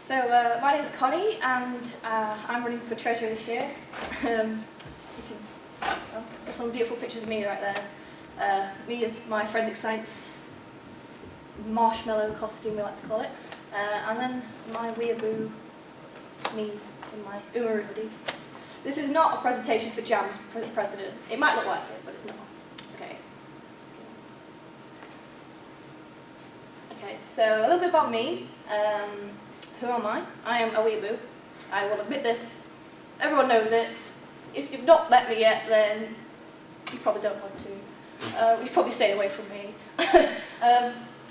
My name is Connie, and I'm running for treasurer this year. There's some beautiful pictures of me right there. Me is my forensic science marshmallow costume, we like to call it. And then my weeaboo, me in my Umaru hoodie. This is not a presentation for JAM's president. It might look like it, but it's not. Okay, so a little bit about me. Who am I? I am a weeaboo. I will admit this. Everyone knows it. If you've not met me yet, then you probably don't want to. You probably stay away from me.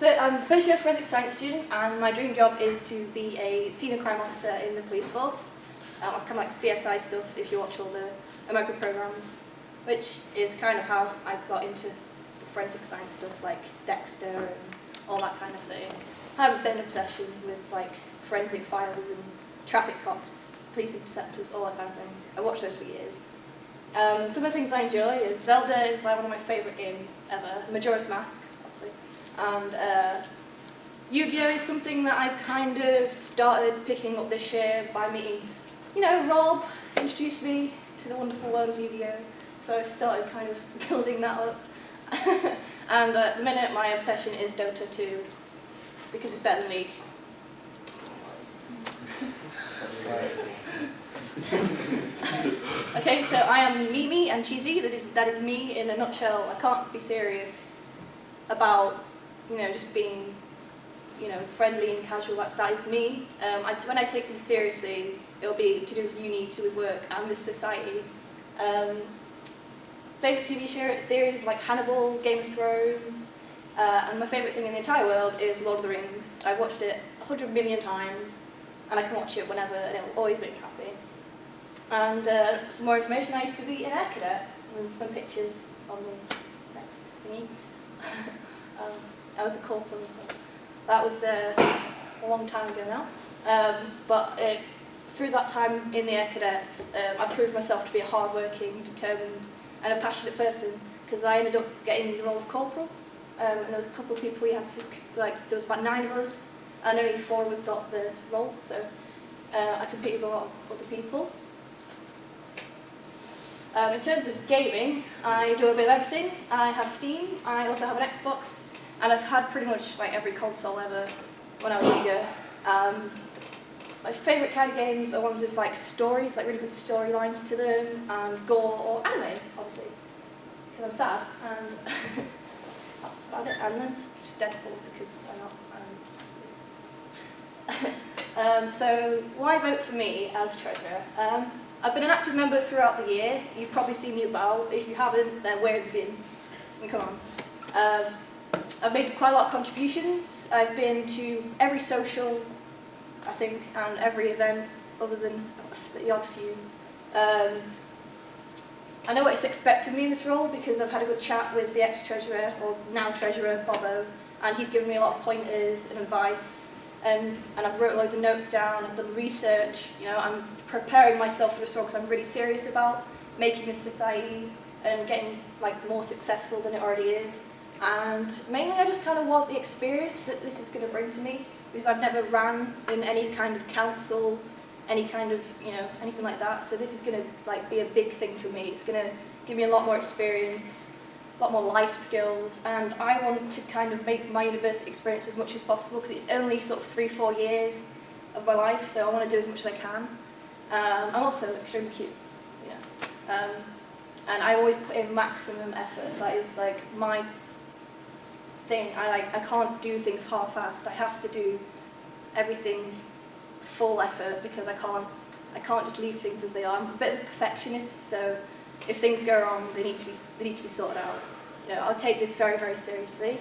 I'm a first year forensic science student, and my dream job is to be a senior crime officer in the police force. That's kind of like CSI stuff if you watch all the American programs, which is kind of how I got into the forensic science stuff, like Dexter and all that kind of thing. I have a bit of an obsession with like forensic files and traffic cops, police interceptors, all that kind of thing. I watched those for years. Some of the things I enjoy is Zelda is like one of my favourite games ever. Majora's Mask, obviously. And Yu-Gi-Oh is something that I've kind of started picking up this year by meeting, Rob introduced me to the wonderful world of Yu-Gi-Oh. So I started kind of building that up. And at the minute my obsession is Dota 2, because it's better than League. Okay, so I am Mimi and cheesy. That is me in a nutshell. I can't be serious about just being friendly and casual. That is me. When I take things seriously, it'll be to do with uni, to do with work, and with society. Favourite TV series like Hannibal, Game of Thrones, and my favourite thing in the entire world is Lord of the Rings. I've watched it 100 million times, and I can watch it whenever, and it will always make me happy. And some more information, I used to be an air cadet, with some pictures on the next thingy. I was a corporal as well. That was a long time ago now. But through that time in the air cadets, I proved myself to be a hard-working, determined, and a passionate person, because I ended up getting the role of corporal. And there was a couple of people we had to, there was about 9 of us, and only 4 of us got the role, so I competed with a lot of other people. In terms of gaming, I do a bit of everything. I have Steam, I also have an Xbox, and I've had pretty much like every console ever when I was younger. My favourite kind of games are ones with like stories, like really good storylines to them, and gore, or anime, obviously, because I'm sad, and that's about it. And then just Deadpool, because why not? So why vote for me as treasurer? I've been an active member throughout the year. You've probably seen me about. If you haven't, then where have you been? I mean, come on. I've made quite a lot of contributions. I've been to every social, I think, and every event other than the odd few. I know what's expected of me in this role because I've had a good chat with the ex-treasurer, or now treasurer, Bobo, and he's given me a lot of pointers and advice. And I've wrote loads of notes down, I've done research, I'm preparing myself for this role because I'm really serious about making this society and getting more successful than it already is. And mainly I just kind of want the experience that this is going to bring to me, because I've never ran in any kind of council, any kind of, anything like that. So this is going to be a big thing for me. It's going to give me a lot more experience, a lot more life skills, and I want to kind of make my university experience as much as possible, because it's only sort of 3-4 years of my life, so I want to do as much as I can. I'm also extremely cute, and I always put in maximum effort. That is my thing. I can't do things half-assed. I have to do everything full effort, because I can't just leave things as they are. I'm a bit of a perfectionist, so if things go wrong, they need to be sorted out. I'll take this very, very seriously.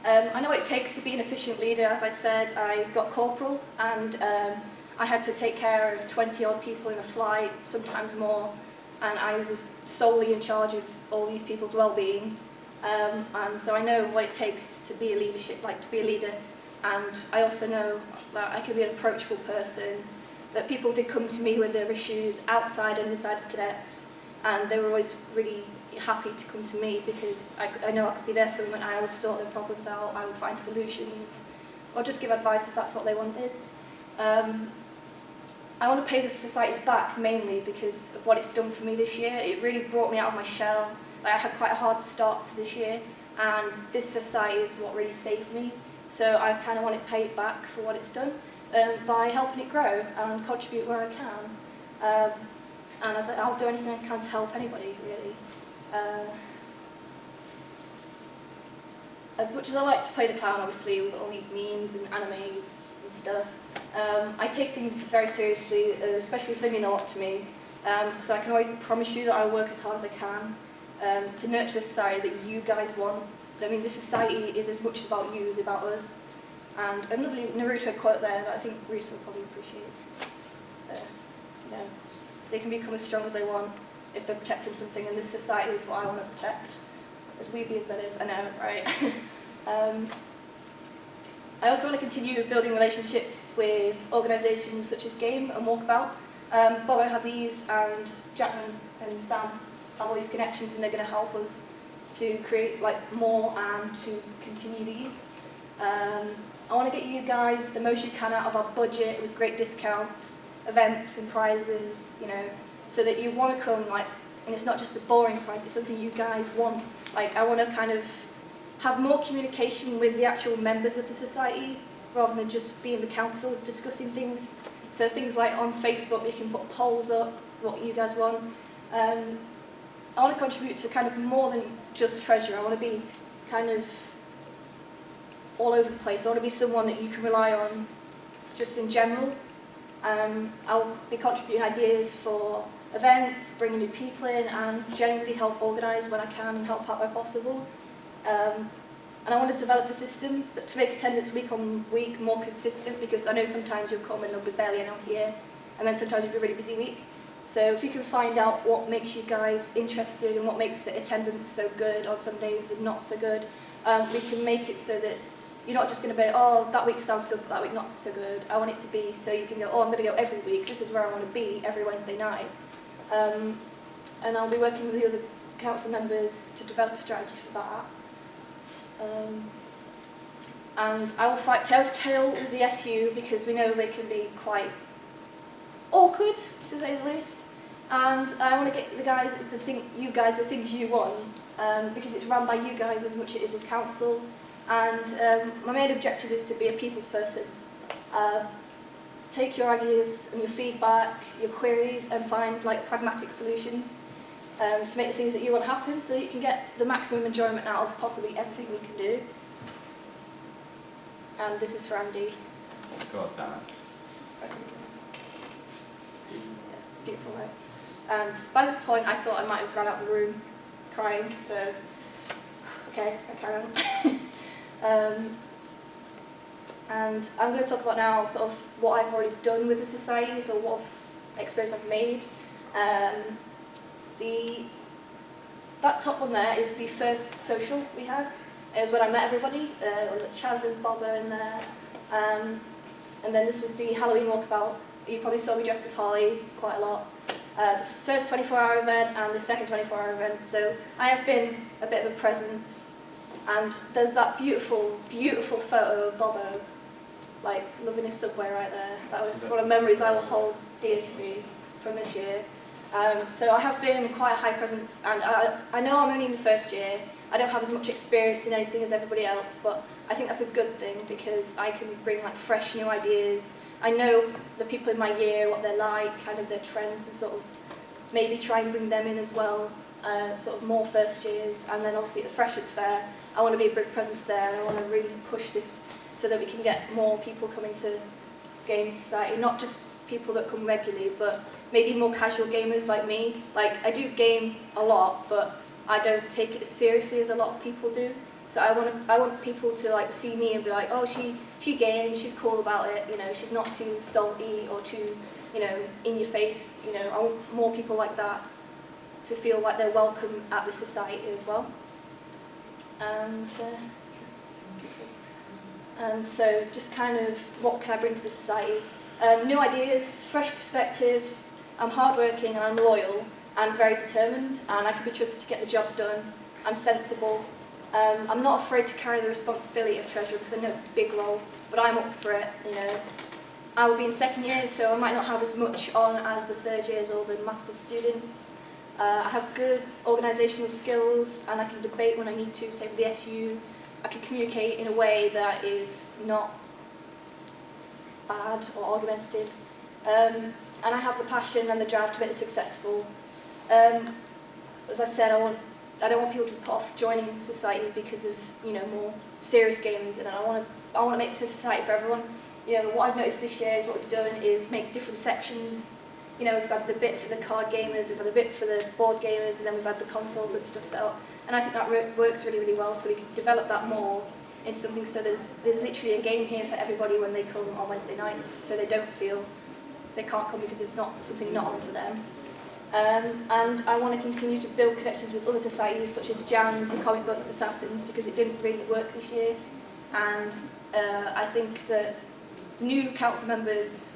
I know what it takes to be an efficient leader. As I said, I got corporal, and I had to take care of 20-odd people in a flight, sometimes more, and I was solely in charge of all these people's well-being. And so I know what it takes to be a leader, and I also know that I can be an approachable person, that people did come to me with their issues outside and inside of cadets, and they were always really happy to come to me because I know I could be there for them, and I would sort their problems out, I would find solutions, or just give advice if that's what they wanted. I want to pay the society back mainly because of what it's done for me this year. It really brought me out of my shell. Like, I had quite a hard start to this year, and this society is what really saved me. So I kind of want to pay it back for what it's done by helping it grow and contribute where I can. And I'll do anything I can to help anybody, really. As much as I like to play the clown, obviously, with all these memes and animes and stuff, I take things very seriously, especially if they mean a lot to me. So I can always promise you that I work as hard as I can to nurture the society that you guys want. I mean, this society is as much about you as about us. And another Naruto quote there that I think Reese will probably appreciate. You know, they can become as strong as they want if they're protecting something, and this society is what I want to protect. As weeby as that is, I know, right? I also want to continue building relationships with organisations such as Game and Walkabout. Bobo has these, and Jackman and Sam have all these connections, and they're going to help us to create more and to continue these. I want to get you guys the most you can out of our budget with great discounts, events and prizes, so that you want to come, and it's not just a boring prize, it's something you guys want. I want to kind of have more communication with the actual members of the society rather than just being the council discussing things. So things like on Facebook, we can put polls up, what you guys want. I want to contribute to kind of more than just treasure. I want to be kind of all over the place. I want to be someone that you can rely on just in general. I'll be contributing ideas for events, bringing new people in, and generally help organise when I can and help out where possible. And I want to develop a system to make attendance week on week more consistent, because I know sometimes you'll come and there'll be barely anyone here, and then sometimes it'll be a really busy week. So if you can find out what makes you guys interested and what makes the attendance so good on some days and not so good, we can make it so that you're not just going to be, oh, that week sounds good, but that week not so good. I want it to be so you can go, oh, I'm going to go every week. This is where I want to be every Wednesday night. And I'll be working with the other council members to develop a strategy for that. And I will fight tail to tail with the SU, because we know they can be quite awkward, to say the least. And I want to get you guys the things you want, because it's run by you guys as much as it is as council. And my main objective is to be a people's person. Take your ideas and your feedback, your queries, and find pragmatic solutions to make the things that you want happen, so that you can get the maximum enjoyment out of possibly everything we can do. And this is for Andy. God damn it. Yeah, it's beautiful, right? And by this point, I thought I might have run out of the room crying, so okay, I carry on. And I'm going to talk about now sort of what I've already done with the society, so what experience I've made. That top one there is the first social we had. It was when I met everybody. There's Chaz and Bobber in there. And then this was the Halloween walkabout. You probably saw me dressed as Harley quite a lot. The first 24-hour event and the second 24-hour event. So I have been a bit of a presence. And there's that beautiful, beautiful photo of Bobo, loving his subway right there. That was one of the memories I will hold dear to me from this year. So I have been quite a high presence, and I know I'm only in the first year. I don't have as much experience in anything as everybody else, but I think that's a good thing, because I can bring fresh new ideas. I know the people in my year, what they're like, kind of their trends, and sort of maybe try and bring them in as well, sort of more first years. And then obviously at the Freshers' Fair, I want to be a big presence there, and I want to really push this so that we can get more people coming to Game Society, not just people that come regularly, but maybe more casual gamers like me. I do game a lot, but I don't take it as seriously as a lot of people do. So I want people to see me and be like, oh, she games, she's cool about it, she's not too salty or too, in your face. I want more people like that to feel like they're welcome at the society as well. And so just kind of what can I bring to the society? New ideas, fresh perspectives. I'm hardworking and I'm loyal and very determined, and I can be trusted to get the job done. I'm sensible. I'm not afraid to carry the responsibility of treasurer because I know it's a big role, but I'm up for it, you know. I will be in second year, so I might not have as much on as the third years or the master's students. I have good organisational skills and I can debate when I need to, say with the SU. I can communicate in a way that is not bad or argumentative. And I have the passion and the drive to make it successful. As I said, I don't want people to put off joining society because of, you know, more serious games, and I want to make this a society for everyone. You know, what I've noticed this year is what we've done is make different sections. You know, we've had the bit for the card gamers, we've had a bit for the board gamers, and then we've had the consoles and stuff set up. And I think that works really, really well, so we can develop that more into something. So there's literally a game here for everybody when they come on Wednesday nights, so they don't feel they can't come because it's not something not on for them. And I want to continue to build connections with other societies such as Jams, the Comic Books Assassins, because it didn't really work this year. And I think that new council members,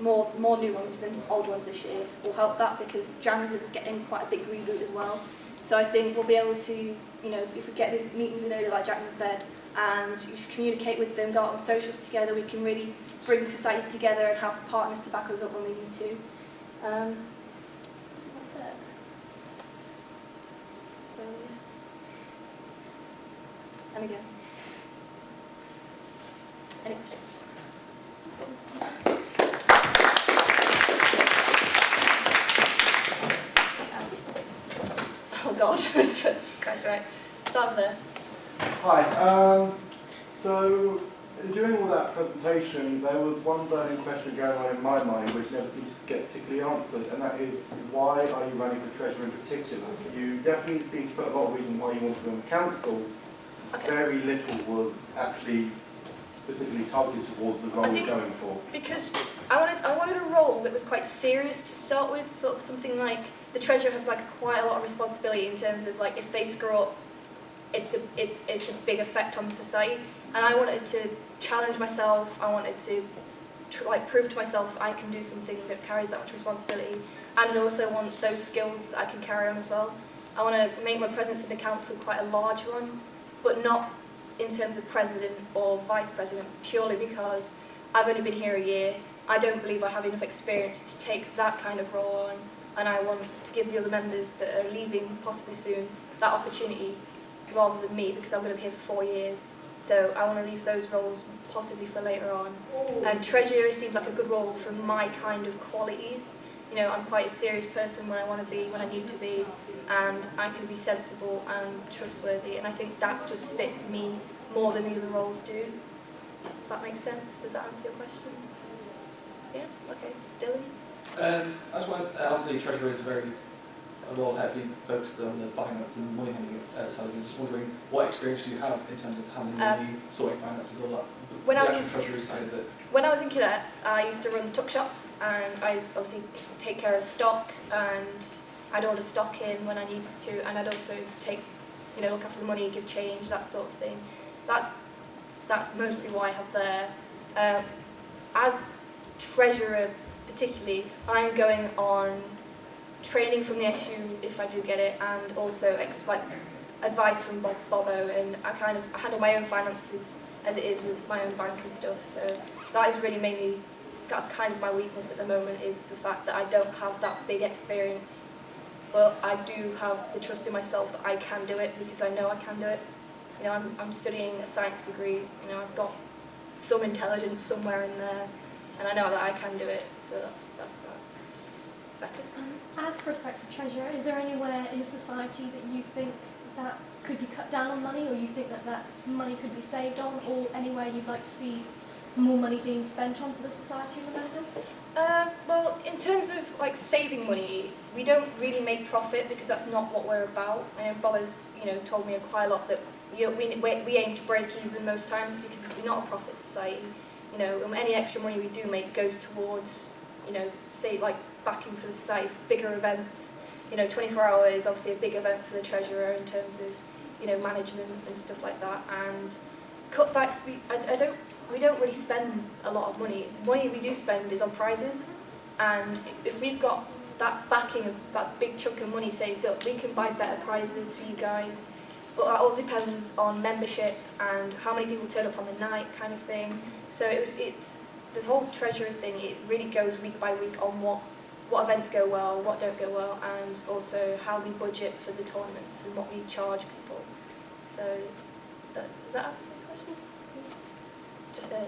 more new ones than old ones this year, will help that because Jams is getting quite a big reboot as well. So I think we'll be able to, you know, if we get the meetings in early, like Jackman said, and you just communicate with them, go out on socials together, we can really bring societies together and have partners to back us up when we need to. That's it. So, yeah. And again. Any questions? Oh God, Jesus Christ, right. Start there. Hi. So during all that presentation, there was one burning question going on in my mind which never seems to get particularly answered, and that is, why are you running for treasurer in particular? You definitely seem to put a lot of reason why you want to be on the council. Okay. Very little was actually specifically targeted towards the role you're going for. Because I wanted a role that was quite serious to start with, sort of something like the treasurer has like quite a lot of responsibility in terms of like if they screw up, it's a big effect on society. And I wanted to challenge myself. I wanted to prove to myself I can do something that carries that much responsibility, and I also want those skills that I can carry on as well. I want to make my presence in the council quite a large one, but not in terms of president or vice president, purely because I've only been here a year. I don't believe I have enough experience to take that kind of role on, and I want to give the other members that are leaving possibly soon that opportunity rather than me, because I'm going to be here for 4 years. So I want to leave those roles possibly for later on. And treasurer seems like a good role for my kind of qualities. You know, I'm quite a serious person when I want to be, when I need to be, and I can be sensible and trustworthy, and I think that just fits me more than the other roles do. If that makes sense? Does that answer your question? Yeah? Okay. Dylan? That's why obviously treasurer is a lot heavily focused on the finance and money handling side. I was just wondering what experience do you have in terms of handling money, sorting finances, all that? When I was in treasury side of it. When I was in cadets, I used to run the tuck shop, and I used to obviously take care of stock, and I'd order stock in when I needed to, and I'd also look after the money, give change, that sort of thing. That's mostly what I have there. As treasurer, particularly, I'm going on training from the SU if I do get it, and also advice from Bobo, and I handle my own finances as it is with my own bank and stuff. So that is really that's kind of my weakness at the moment, is the fact that I don't have that big experience, but I do have the trust in myself that I can do it, because I know I can do it. You know, I'm studying a science degree. You know, I've got some intelligence somewhere in there, and I know that I can do it. So that's that. Becca? As prospective treasurer, is there anywhere in society that you think that could be cut down on money, or you think that money could be saved on, or anywhere you'd like to see more money being spent on for the society and the members? Well, in terms of saving money, we don't really make profit because that's not what we're about. And Bob has told me quite a lot that we aim to break even most times because we're not a profit society. And any extra money we do make goes towards say backing for the society for bigger events. 24 Hour is obviously a big event for the treasurer in terms of management and stuff like that. And cutbacks, we don't really spend a lot of money. Money we do spend is on prizes, and if we've got that backing of that big chunk of money saved up, we can buy better prizes for you guys. but that all depends on membership and how many people turn up on the night, kind of thing. So it's the whole treasurer thing. It really goes week by week on what events go well, what don't go well, and also how we budget for the tournaments and what we charge people. So does that answer the question?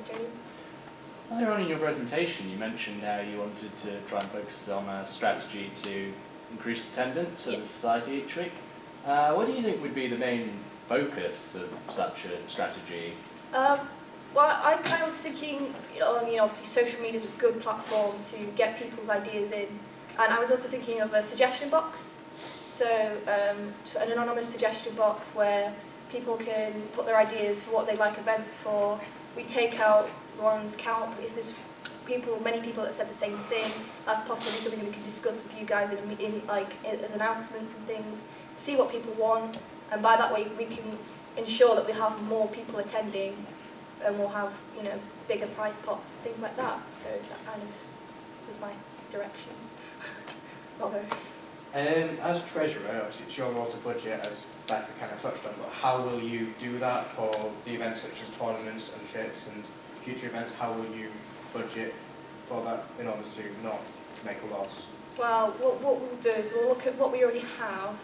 Jamie? Earlier on in your presentation, you mentioned how you wanted to try and focus on a strategy to increase attendance for the society each week. What do you think would be the main focus of such a strategy? Well, I kind of was thinking, obviously social media is a good platform to get people's ideas in, and I was also thinking of a suggestion box. So just an anonymous suggestion box where people can put their ideas for what they like events for. We take out ones, count if there's many people that have said the same thing. That's possibly something that we can discuss with you guys as announcements and things. See what people want, and by that way we can ensure that we have more people attending, and we'll have bigger prize pots and things like that. So that kind of was my direction. As treasurer, obviously it's your role to budget, as Becca kind of touched on, but how will you do that for the events such as tournaments and trips and future events? How will you budget for that in order to not make a loss? Well, what we'll do is we'll look at what we already have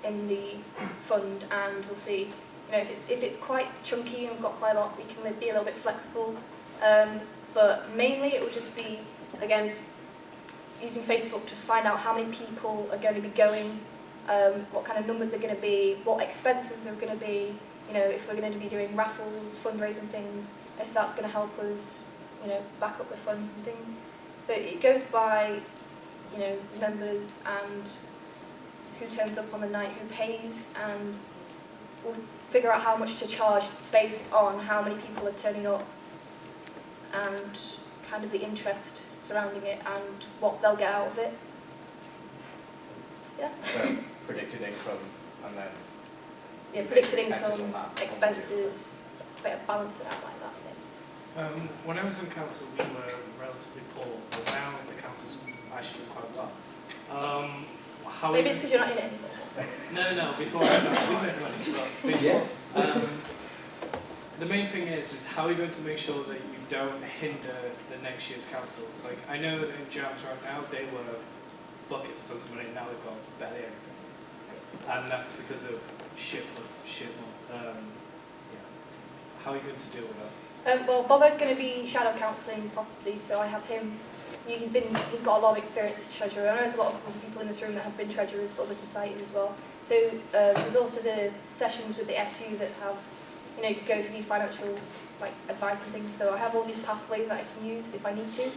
in the fund, and we'll see. If it's quite chunky and we've got quite a lot, we can be a little bit flexible. But mainly it will just be, again, using Facebook to find out how many people are going to be going, what kind of numbers they're going to be, what expenses they're going to be, if we're going to be doing raffles, fundraising things, if that's going to help us, back up the funds and things. So it goes by, members and who turns up on the night, who pays, and we'll figure out how much to charge based on how many people are turning up and kind of the interest surrounding it and what they'll get out of it. Yeah. So predicted income and then predicted expenses income, on that. expenses, balance it out like that. When I was on council, we were relatively poor, but now the council's actually quite well. Maybe it's because you're not in it anymore. No, before I started, we made money, but before. The main thing is how are you going to make sure that you don't hinder the next year's councils? Like, I know that in Jams right now, they were buckets, tons of money, now they've got barely anything. And that's because of shit. How are you going to deal with that? Well, Bobo's going to be shadow counselling possibly, so I have him. He's got a lot of experience as treasurer. I know there's a lot of other people in this room that have been treasurers for other societies as well. So there's also the sessions with the SU that have, you could go if you need financial advice and things. So I have all these pathways that I can use if I need to.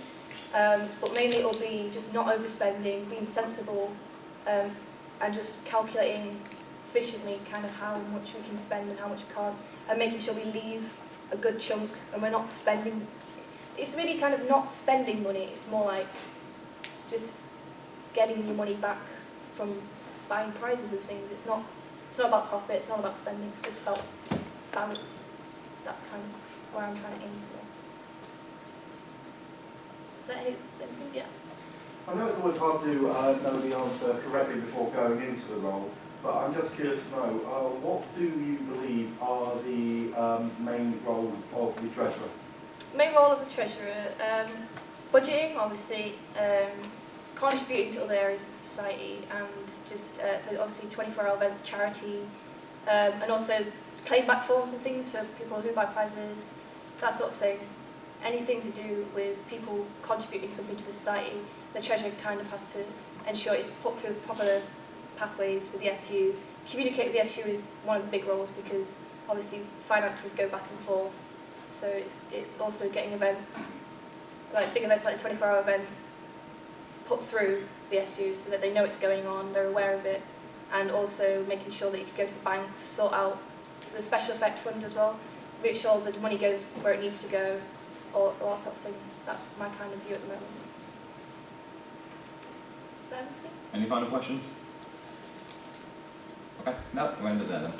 But mainly it'll be just not overspending, being sensible, and just calculating efficiently kind of how much we can spend and how much we can't, and making sure we leave a good chunk and we're not spending. It's really kind of not spending money, it's more like just getting your money back from buying prizes and things. It's not about profit, it's not about spending, it's just about balance. That's kind of where I'm trying to aim for. Is that anything? Yeah. I know it's always hard to know the answer correctly before going into the role, but I'm just curious to know, what do you believe are the main roles of the treasurer? Main role of the treasurer, budgeting, obviously, contributing to other areas of society, and just obviously 24-hour events, charity, and also claim back forms and things for people who buy prizes, that sort of thing. Anything to do with people contributing something to the society, the treasurer kind of has to ensure it's put through proper pathways with the SU. Communicate with the SU is one of the big roles because obviously finances go back and forth. So it's also getting events, like big events like the 24-hour event, put through the SU so that they know it's going on, they're aware of it, and also making sure that you can go to the banks, sort out the special effect fund as well, make sure that the money goes where it needs to go, or that sort of thing. That's my kind of view at the moment. Is that anything? Any final questions? Okay, no, we'll end it there then.